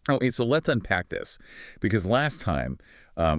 Okay, so let's unpack this, because last time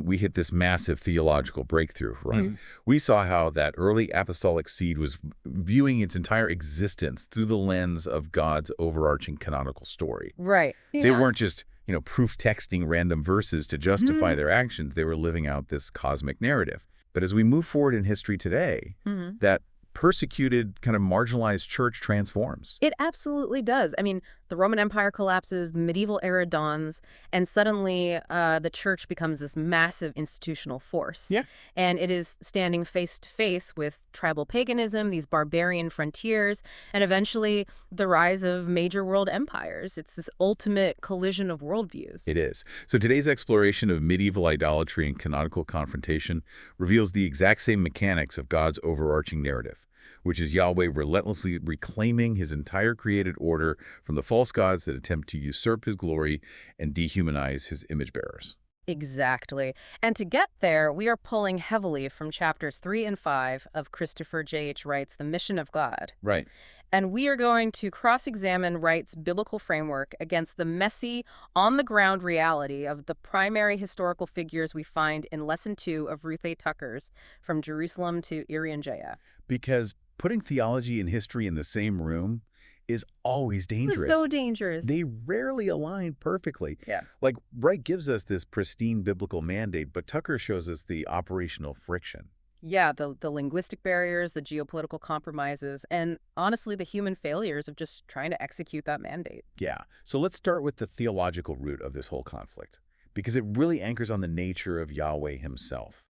we hit this massive theological breakthrough, right? We saw how that early apostolic seed was viewing its entire existence through the lens of God's overarching canonical story. Right. They Yeah. weren't just, proof texting random verses to justify their actions. They were living out this cosmic narrative. But as we move forward in history today, Mhm. that persecuted, kind of marginalized church transforms. It absolutely does. I mean, the Roman Empire collapses, the medieval era dawns, and suddenly the church becomes this massive institutional force. Yeah. And it is standing face to face with tribal paganism, these barbarian frontiers, and eventually the rise of major world empires. It's this ultimate collision of worldviews. It is. So today's exploration of medieval idolatry and canonical confrontation reveals the exact same mechanics of God's overarching narrative, which is Yahweh relentlessly reclaiming his entire created order from the false gods that attempt to usurp his glory and dehumanize his image bearers. Exactly. And to get there, we are pulling heavily from chapters 3 and 5 of Christopher J.H. Wright's The Mission of God. Right. And we are going to cross-examine Wright's biblical framework against the messy, on-the-ground reality of the primary historical figures we find in Lesson 2 of Ruth Tucker's From Jerusalem to Irian-Jaya. Because putting theology and history in the same room is always dangerous. It's so dangerous. They rarely align perfectly. Yeah. Like, Wright gives us this pristine biblical mandate, but Tucker shows us the operational friction. Yeah, the linguistic barriers, the geopolitical compromises, and honestly, the human failures of just trying to execute that mandate. Yeah. So let's start with the theological root of this whole conflict, because it really anchors on the nature of Yahweh himself.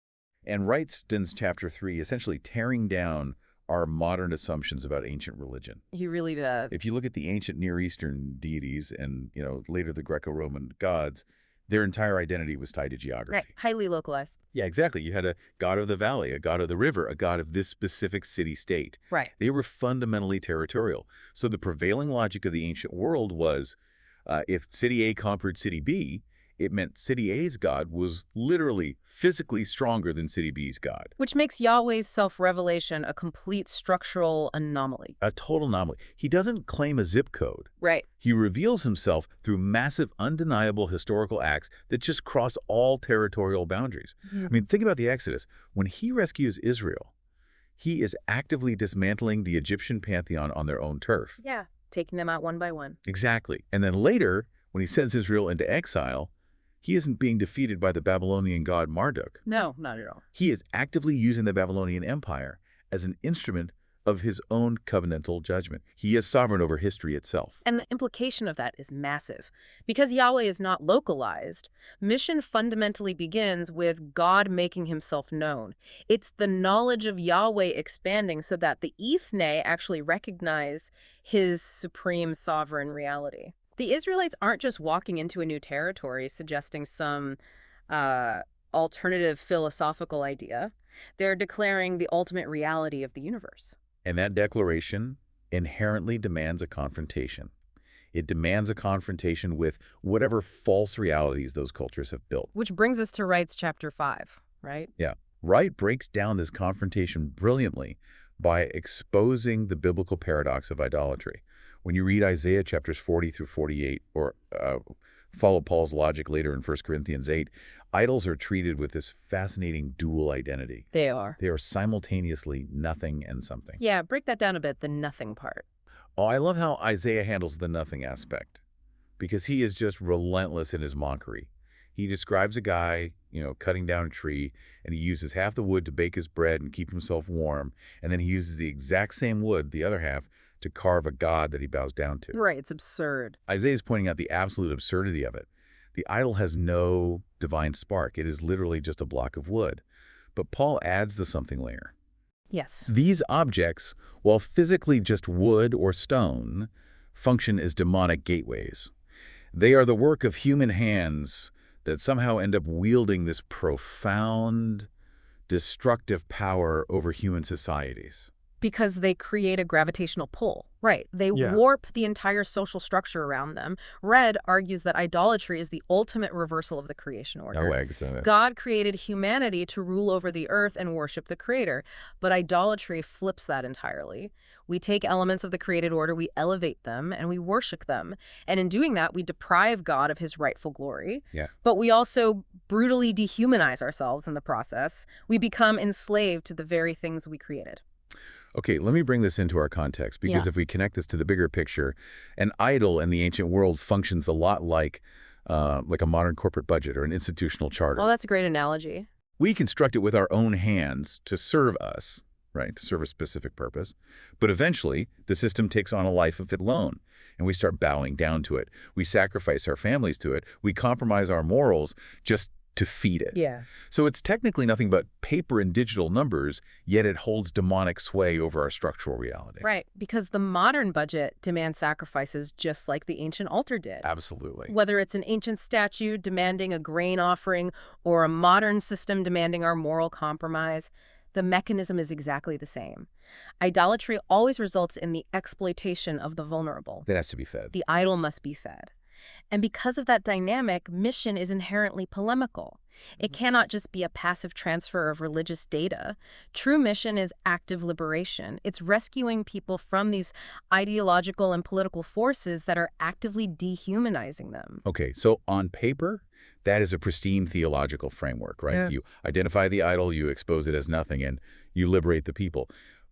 And Wright spends chapter 3 essentially tearing down our modern assumptions about ancient religion. He really does. If you look at the ancient Near Eastern deities and, later the Greco-Roman gods, their entire identity was tied to geography. Right. Highly localized. Yeah, exactly. You had a god of the valley, a god of the river, a god of this specific city-state. Right. They were fundamentally territorial. So the prevailing logic of the ancient world was if city A conquered city B, it meant city A's god was literally physically stronger than city B's god. Which makes Yahweh's self-revelation a complete structural anomaly. A total anomaly. He doesn't claim a zip code. Right. He reveals himself through massive, undeniable historical acts that just cross all territorial boundaries. I mean, think about the Exodus. When he rescues Israel, he is actively dismantling the Egyptian pantheon on their own turf. Yeah. Taking them out one by one. Exactly. And then later, when he sends Israel into exile, he isn't being defeated by the Babylonian god Marduk. No, not at all. He is actively using the Babylonian Empire as an instrument of his own covenantal judgment. He is sovereign over history itself. And the implication of that is massive. Because Yahweh is not localized, mission fundamentally begins with God making himself known. It's the knowledge of Yahweh expanding so that the ethne actually recognize his supreme sovereign reality. The Israelites aren't just walking into a new territory suggesting some alternative philosophical idea. They're declaring the ultimate reality of the universe. And that declaration inherently demands a confrontation. It demands a confrontation with whatever false realities those cultures have built. Which brings us to Wright's chapter 5, right? Yeah. Wright breaks down this confrontation brilliantly by exposing the biblical paradox of idolatry. When you read Isaiah chapters 40 through 48, or follow Paul's logic later in 1 Corinthians 8, idols are treated with this fascinating dual identity. They are. They are simultaneously nothing and something. Yeah, break that down a bit, the nothing part. Oh, I love how Isaiah handles the nothing aspect, because he is just relentless in his mockery. He describes a guy, cutting down a tree, and he uses half the wood to bake his bread and keep himself warm, and then he uses the exact same wood, the other half, to carve a god that he bows down to. Right, it's absurd. Isaiah is pointing out the absolute absurdity of it. The idol has no divine spark. It is literally just a block of wood. But Paul adds the something layer. Yes. These objects, while physically just wood or stone, function as demonic gateways. They are the work of human hands that somehow end up wielding this profound, destructive power over human societies. Because they create a gravitational pull. Right. They Yeah. warp the entire social structure around them. Red argues that idolatry is the ultimate reversal of the creation order. No excellent. God created humanity to rule over the earth and worship the creator, but idolatry flips that entirely. We take elements of the created order, we elevate them, and we worship them. And in doing that, we deprive God of his rightful glory. Yeah. But we also brutally dehumanize ourselves in the process. We become enslaved to the very things we created. Okay, let me bring this into our context, because if we connect this to the bigger picture, an idol in the ancient world functions a lot like a modern corporate budget or an institutional charter. Oh, that's a great analogy. We construct it with our own hands to serve us, right, to serve a specific purpose. But eventually, the system takes on a life of its own, and we start bowing down to it. We sacrifice our families to it. We compromise our morals just to feed it. Yeah. So it's technically nothing but paper and digital numbers, yet it holds demonic sway over our structural reality. Right, because the modern budget demands sacrifices just like the ancient altar did. Absolutely. Whether it's an ancient statue demanding a grain offering or a modern system demanding our moral compromise, the mechanism is exactly the same. Idolatry always results in the exploitation of the vulnerable. That has to be fed. The idol must be fed. And because of that dynamic, mission is inherently polemical. It cannot just be a passive transfer of religious data. True mission is active liberation. It's rescuing people from these ideological and political forces that are actively dehumanizing them. Okay, so on paper, that is a pristine theological framework, right? Yeah. You identify the idol, you expose it as nothing, and you liberate the people.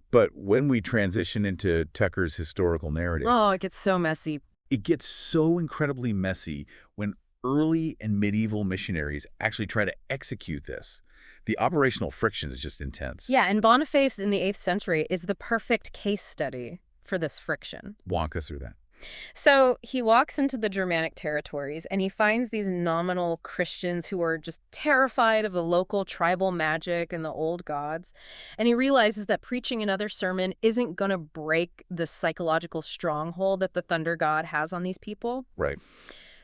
But when we transition into Tucker's historical narrative, Oh, it gets so messy. it gets so incredibly messy when early and medieval missionaries actually try to execute this. The operational friction is just intense. Yeah, and Boniface in the 8th century is the perfect case study for this friction. Walk us through that. So he walks into the Germanic territories and he finds these nominal Christians who are just terrified of the local tribal magic and the old gods. And he realizes that preaching another sermon isn't going to break the psychological stronghold that the thunder god has on these people. Right.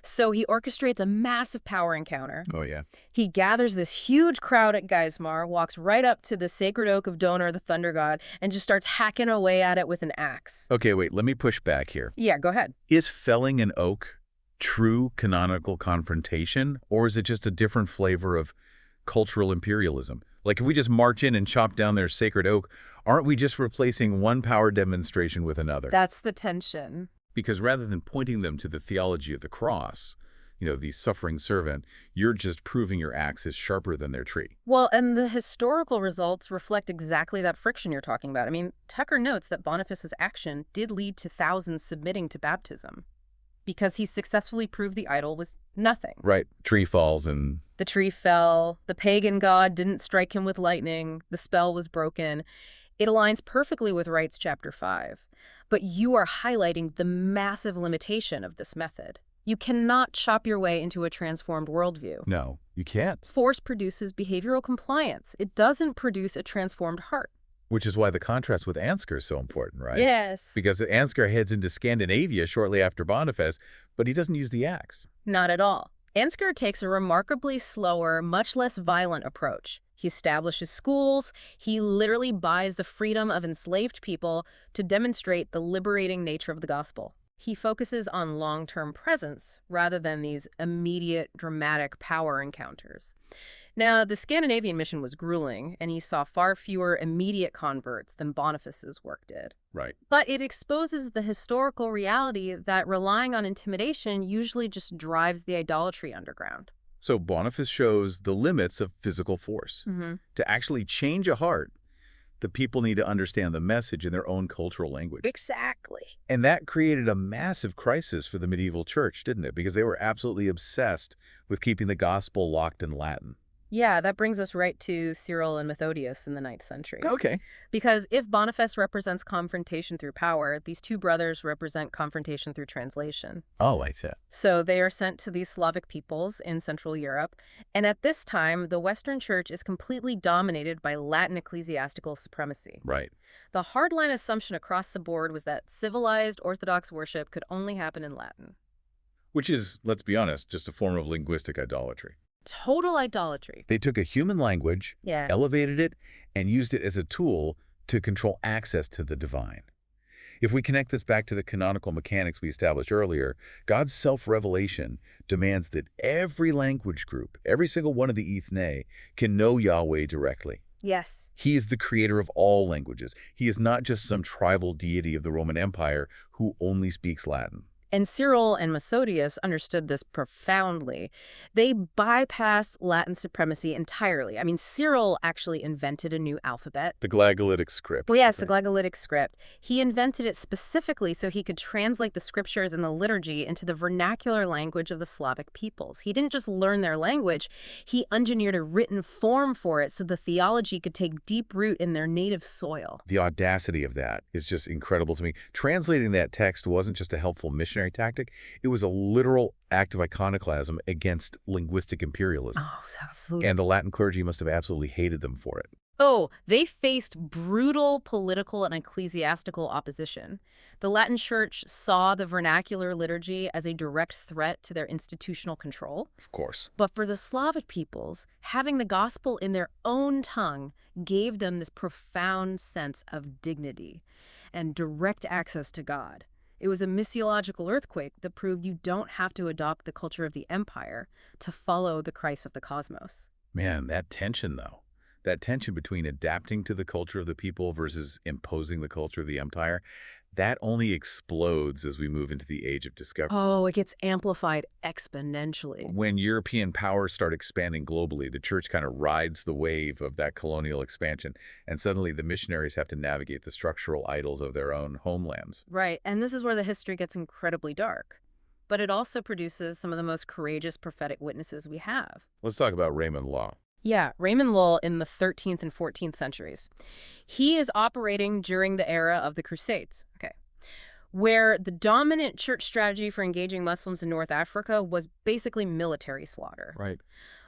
So he orchestrates a massive power encounter. Oh, yeah. He gathers this huge crowd at Geismar, walks right up to the sacred oak of Donor, the thunder god, and just starts hacking away at it with an axe. Okay, wait, let me push back here. Yeah, go ahead. Is felling an oak true canonical confrontation, or is it just a different flavor of cultural imperialism? Like, if we just march in and chop down their sacred oak, aren't we just replacing one power demonstration with another? That's the tension. Because rather than pointing them to the theology of the cross, the suffering servant, you're just proving your axe is sharper than their tree. Well, and the historical results reflect exactly that friction you're talking about. I mean, Tucker notes that Boniface's action did lead to thousands submitting to baptism because he successfully proved the idol was nothing. Right. Tree falls and... The tree fell, the pagan god didn't strike him with lightning, the spell was broken. It aligns perfectly with Wright's chapter 5. But you are highlighting the massive limitation of this method. You cannot chop your way into a transformed worldview. No, you can't. Force produces behavioral compliance. It doesn't produce a transformed heart. Which is why the contrast with Ansgar is so important, right? Yes. Because Ansgar heads into Scandinavia shortly after Boniface, but he doesn't use the axe. Not at all. Ansgar takes a remarkably slower, much less violent approach. He establishes schools. He literally buys the freedom of enslaved people to demonstrate the liberating nature of the gospel. He focuses on long-term presence rather than these immediate, dramatic power encounters. Now, the Scandinavian mission was grueling, and he saw far fewer immediate converts than Boniface's work did. Right. But it exposes the historical reality that relying on intimidation usually just drives the idolatry underground. So Boniface shows the limits of physical force. Mm-hmm. To actually change a heart, the people need to understand the message in their own cultural language. Exactly. And that created a massive crisis for the medieval church, didn't it? Because they were absolutely obsessed with keeping the gospel locked in Latin. Yeah, that brings us right to Cyril and Methodius in the 9th century. Okay. Because if Boniface represents confrontation through power, these two brothers represent confrontation through translation. Oh, I see. So they are sent to these Slavic peoples in Central Europe. And at this time, the Western Church is completely dominated by Latin ecclesiastical supremacy. Right. The hardline assumption across the board was that civilized Orthodox worship could only happen in Latin. Which is, let's be honest, just a form of linguistic idolatry. Total idolatry. They took a human language, Yeah. elevated it, and used it as a tool to control access to the divine. If we connect this back to the canonical mechanics we established earlier, God's self-revelation demands that every language group, every single one of the ethne, can know Yahweh directly. Yes. He is the creator of all languages. He is not just some tribal deity of the Roman Empire who only speaks Latin. And Cyril and Methodius understood this profoundly. They bypassed Latin supremacy entirely. I mean, Cyril actually invented a new alphabet. The Glagolitic script. Well, yes, the Glagolitic script. He invented it specifically so he could translate the scriptures and the liturgy into the vernacular language of the Slavic peoples. He didn't just learn their language, he engineered a written form for it so the theology could take deep root in their native soil. The audacity of that is just incredible to me. Translating that text wasn't just a helpful missionary tactic, it was a literal act of iconoclasm against linguistic imperialism. Oh, absolutely. And the Latin clergy must have absolutely hated them for it. Oh, they faced brutal political and ecclesiastical opposition. The Latin Church saw the vernacular liturgy as a direct threat to their institutional control. Of course. But for the Slavic peoples, having the gospel in their own tongue gave them this profound sense of dignity and direct access to God. It was a missiological earthquake that proved you don't have to adopt the culture of the empire to follow the Christ of the cosmos. Man, that tension, though. That tension between adapting to the culture of the people versus imposing the culture of the empire, that only explodes as we move into the age of discovery. Oh, it gets amplified exponentially. When European powers start expanding globally, the church kind of rides the wave of that colonial expansion, and suddenly the missionaries have to navigate the structural idols of their own homelands. Right, and this is where the history gets incredibly dark. But it also produces some of the most courageous prophetic witnesses we have. Let's talk about Raymond Lull. Yeah, Raymond Lull in the 13th and 14th centuries. He is operating during the era of the Crusades, where the dominant church strategy for engaging Muslims in North Africa was basically military slaughter. Right.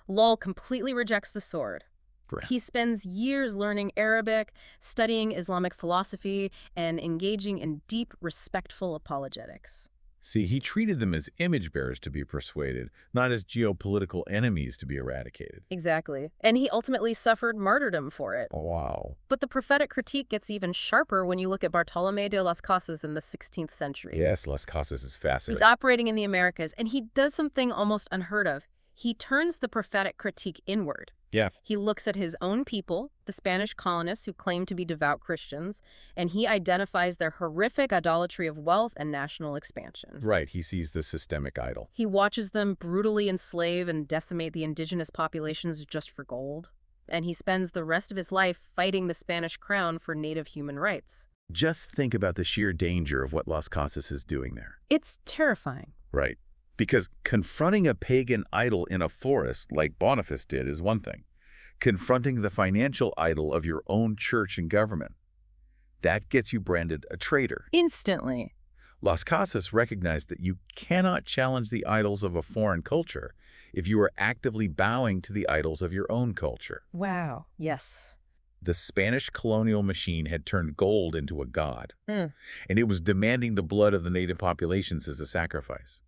Lull completely rejects the sword. Right. He spends years learning Arabic, studying Islamic philosophy, and engaging in deep, respectful apologetics. See, he treated them as image bearers to be persuaded, not as geopolitical enemies to be eradicated. Exactly. And he ultimately suffered martyrdom for it. Oh, wow. But the prophetic critique gets even sharper when you look at Bartolomé de las Casas in the 16th century. Yes, Las Casas is fascinating. He's operating in the Americas, and he does something almost unheard of. He turns the prophetic critique inward. Yeah. He looks at his own people, the Spanish colonists who claim to be devout Christians, and he identifies their horrific idolatry of wealth and national expansion. Right, he sees the systemic idol. He watches them brutally enslave and decimate the indigenous populations just for gold. And he spends the rest of his life fighting the Spanish crown for native human rights. Just think about the sheer danger of what Las Casas is doing there. It's terrifying. Right. Because confronting a pagan idol in a forest, like Boniface did, is one thing. Confronting the financial idol of your own church and government, that gets you branded a traitor. Instantly. Las Casas recognized that you cannot challenge the idols of a foreign culture if you are actively bowing to the idols of your own culture. Wow. Yes. The Spanish colonial machine had turned gold into a god, and it was demanding the blood of the native populations as a sacrifice.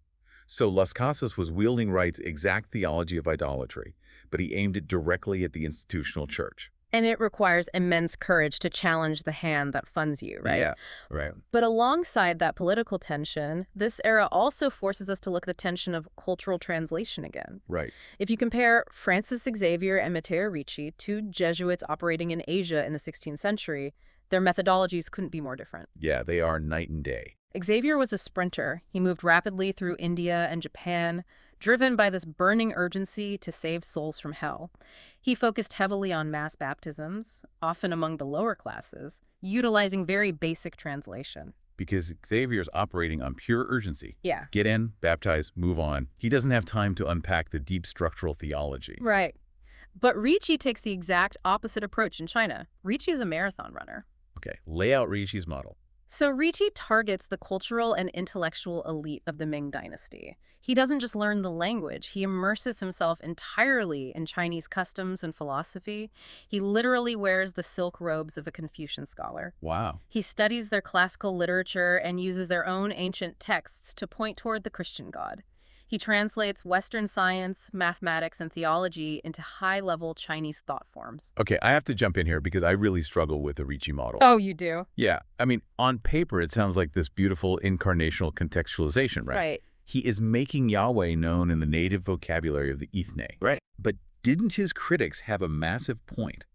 So Las Casas was wielding Wright's exact theology of idolatry, but he aimed it directly at the institutional church. And it requires immense courage to challenge the hand that funds you, right? Yeah, right. But alongside that political tension, this era also forces us to look at the tension of cultural translation again. Right. If you compare Francis Xavier and Matteo Ricci, two Jesuits operating in Asia in the 16th century, their methodologies couldn't be more different. Yeah, they are night and day. Xavier was a sprinter. He moved rapidly through India and Japan, driven by this burning urgency to save souls from hell. He focused heavily on mass baptisms, often among the lower classes, utilizing very basic translation. Because Xavier's operating on pure urgency. Yeah. Get in, baptize, move on. He doesn't have time to unpack the deep structural theology. Right. But Ricci takes the exact opposite approach in China. Ricci is a marathon runner. Okay, lay out Ricci's model. So Ricci targets the cultural and intellectual elite of the Ming Dynasty. He doesn't just learn the language, he immerses himself entirely in Chinese customs and philosophy. He literally wears the silk robes of a Confucian scholar. Wow. He studies their classical literature and uses their own ancient texts to point toward the Christian God. He translates Western science, mathematics, and theology into high-level Chinese thought forms. Okay, I have to jump in here because I really struggle with the Ricci model. Oh, you do? Yeah, I mean, on paper, it sounds like this beautiful incarnational contextualization, right? Right. He is making Yahweh known in the native vocabulary of the ethne. Right. But didn't his critics have a massive point?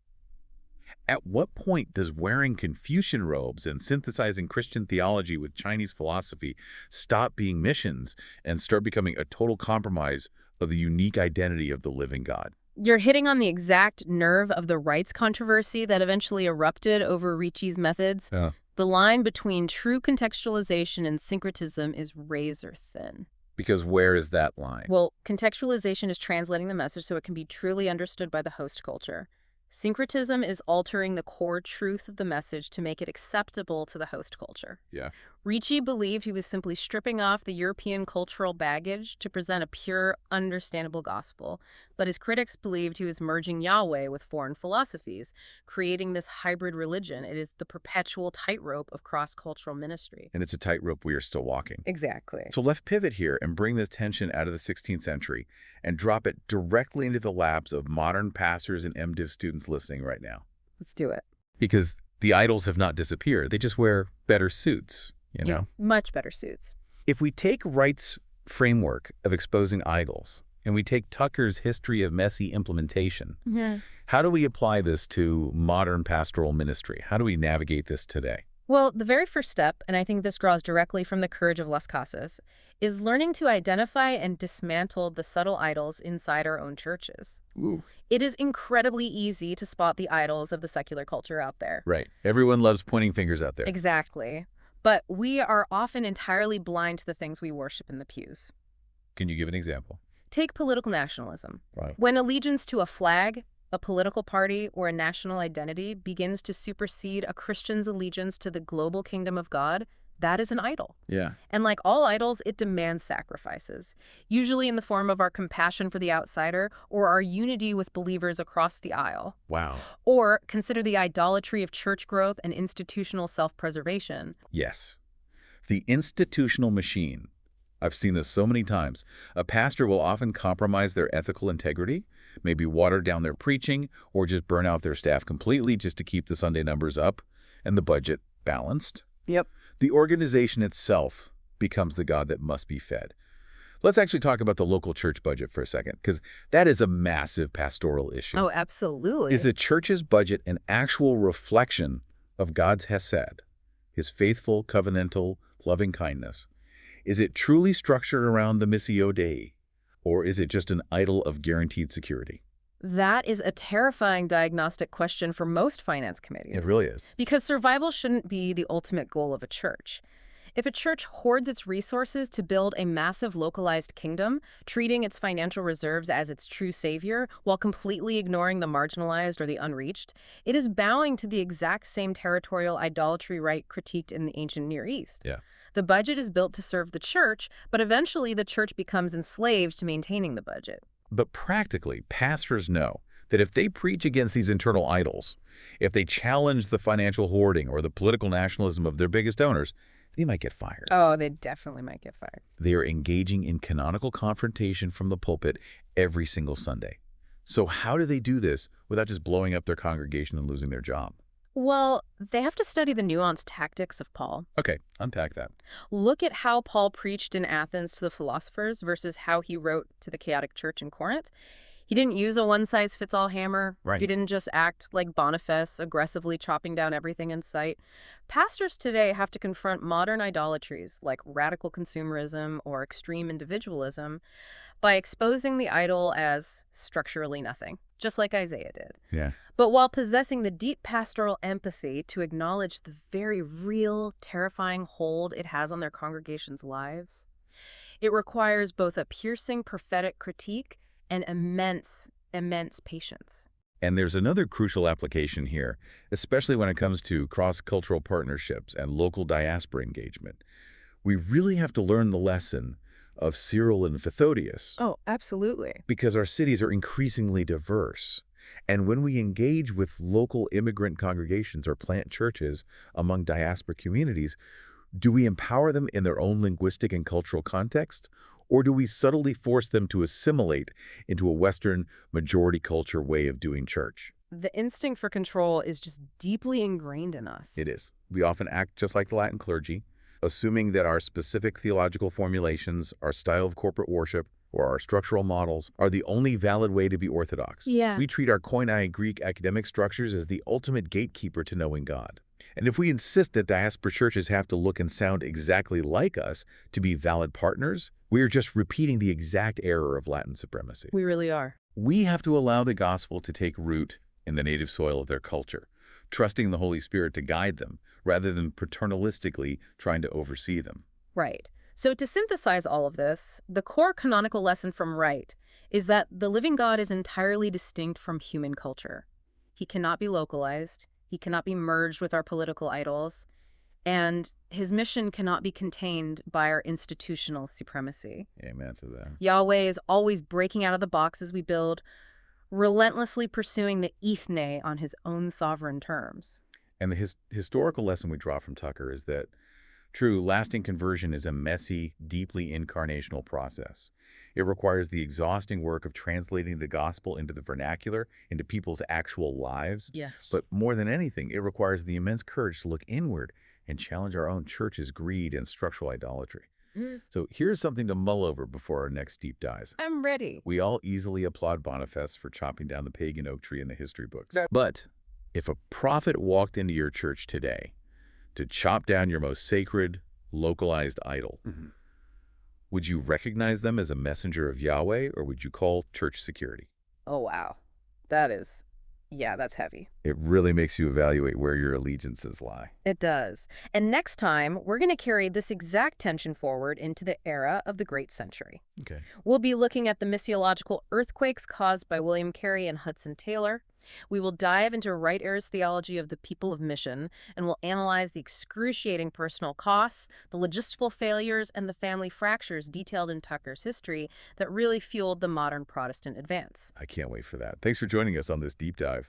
At what point does wearing Confucian robes and synthesizing Christian theology with Chinese philosophy stop being missions and start becoming a total compromise of the unique identity of the living God? You're hitting on the exact nerve of the rights controversy that eventually erupted over Ricci's methods. Yeah. The line between true contextualization and syncretism is razor thin. Because where is that line? Well, contextualization is translating the message so it can be truly understood by the host culture. Syncretism is altering the core truth of the message to make it acceptable to the host culture. Yeah. Ricci believed he was simply stripping off the European cultural baggage to present a pure, understandable gospel, but his critics believed he was merging Yahweh with foreign philosophies, creating this hybrid religion. It is the perpetual tightrope of cross-cultural ministry. And it's a tightrope we are still walking. Exactly. So let's pivot here and bring this tension out of the 16th century and drop it directly into the laps of modern pastors and MDiv students listening right now. Let's do it. Because the idols have not disappeared. They just wear better suits, you know? Much better suits. If we take Wright's framework of exposing idols and we take Tucker's history of messy implementation, how do we apply this to modern pastoral ministry? How do we navigate this today? Well, the very first step, and I think this draws directly from the Courage of Las Casas, is learning to identify and dismantle the subtle idols inside our own churches. Ooh. It is incredibly easy to spot the idols of the secular culture out there. Right. Everyone loves pointing fingers out there. Exactly. But we are often entirely blind to the things we worship in the pews. Can you give an example? Take political nationalism. Right. When allegiance to a flag, a political party, or a national identity begins to supersede a Christian's allegiance to the global kingdom of God, that is an idol. Yeah. And like all idols, it demands sacrifices, usually in the form of our compassion for the outsider or our unity with believers across the aisle. Wow. Or consider the idolatry of church growth and institutional self-preservation. Yes. The institutional machine. I've seen this so many times. A pastor will often compromise their ethical integrity, maybe water down their preaching, or just burn out their staff completely just to keep the Sunday numbers up and the budget balanced. Yep. The organization itself becomes the God that must be fed. Let's actually talk about the local church budget for a second, because that is a massive pastoral issue. Oh, absolutely. Is a church's budget an actual reflection of God's hesed, his faithful, covenantal, loving kindness? Is it truly structured around the Missio Dei, or is it just an idol of guaranteed security? That is a terrifying diagnostic question for most finance committees. It really is. Because survival shouldn't be the ultimate goal of a church. If a church hoards its resources to build a massive localized kingdom, treating its financial reserves as its true savior while completely ignoring the marginalized or the unreached, it is bowing to the exact same territorial idolatry Wright critiqued in the ancient Near East. Yeah. The budget is built to serve the church, but eventually the church becomes enslaved to maintaining the budget. But practically, pastors know that if they preach against these internal idols, if they challenge the financial hoarding or the political nationalism of their biggest donors, they might get fired. Oh, they definitely might get fired. They are engaging in canonical confrontation from the pulpit every single Sunday. So how do they do this without just blowing up their congregation and losing their job? Well, they have to study the nuanced tactics of Paul. Okay, unpack that. Look at how Paul preached in Athens to the philosophers versus how he wrote to the chaotic church in Corinth. He didn't use a one-size-fits-all hammer. Right. He didn't just act like Boniface, aggressively chopping down everything in sight. Pastors today have to confront modern idolatries like radical consumerism or extreme individualism by exposing the idol as structurally nothing, just like Isaiah did. Yeah. But while possessing the deep pastoral empathy to acknowledge the very real, terrifying hold it has on their congregations' lives, it requires both a piercing prophetic critique and immense, immense patience. And there's another crucial application here, especially when it comes to cross-cultural partnerships and local diaspora engagement. We really have to learn the lesson of Cyril and Methodius. Oh, absolutely. Because our cities are increasingly diverse. And when we engage with local immigrant congregations or plant churches among diaspora communities, do we empower them in their own linguistic and cultural context? Or do we subtly force them to assimilate into a Western majority culture way of doing church? The instinct for control is just deeply ingrained in us. It is. We often act just like the Latin clergy, assuming that our specific theological formulations, our style of corporate worship, or our structural models are the only valid way to be orthodox. Yeah. We treat our Koine Greek academic structures as the ultimate gatekeeper to knowing God. And if we insist that diaspora churches have to look and sound exactly like us to be valid partners, we are just repeating the exact error of Latin supremacy. We really are. We have to allow the gospel to take root in the native soil of their culture, trusting the Holy Spirit to guide them rather than paternalistically trying to oversee them. Right. So to synthesize all of this, the core canonical lesson from Wright is that the living God is entirely distinct from human culture. He cannot be localized, he cannot be merged with our political idols, and his mission cannot be contained by our institutional supremacy. Amen to that. Yahweh is always breaking out of the boxes we build, relentlessly pursuing the ethne on his own sovereign terms. And the historical lesson we draw from Tucker is that true, lasting conversion is a messy, deeply incarnational process. It requires the exhausting work of translating the gospel into the vernacular, into people's actual lives. Yes. But more than anything, it requires the immense courage to look inward and challenge our own church's greed and structural idolatry. So here's something to mull over before our next deep dive. I'm ready. We all easily applaud Boniface for chopping down the pagan oak tree in the history books. But if a prophet walked into your church today to chop down your most sacred, localized idol, would you recognize them as a messenger of Yahweh, or would you call church security? Oh, wow. That's heavy. It really makes you evaluate where your allegiances lie. It does. And next time, we're going to carry this exact tension forward into the era of the Great Century. Okay. We'll be looking at the missiological earthquakes caused by William Carey and Hudson Taylor. We will dive into Wright era's theology of the people of mission, and we'll analyze the excruciating personal costs, the logistical failures, and the family fractures detailed in Tucker's history that really fueled the modern Protestant advance. I can't wait for that. Thanks for joining us on this deep dive.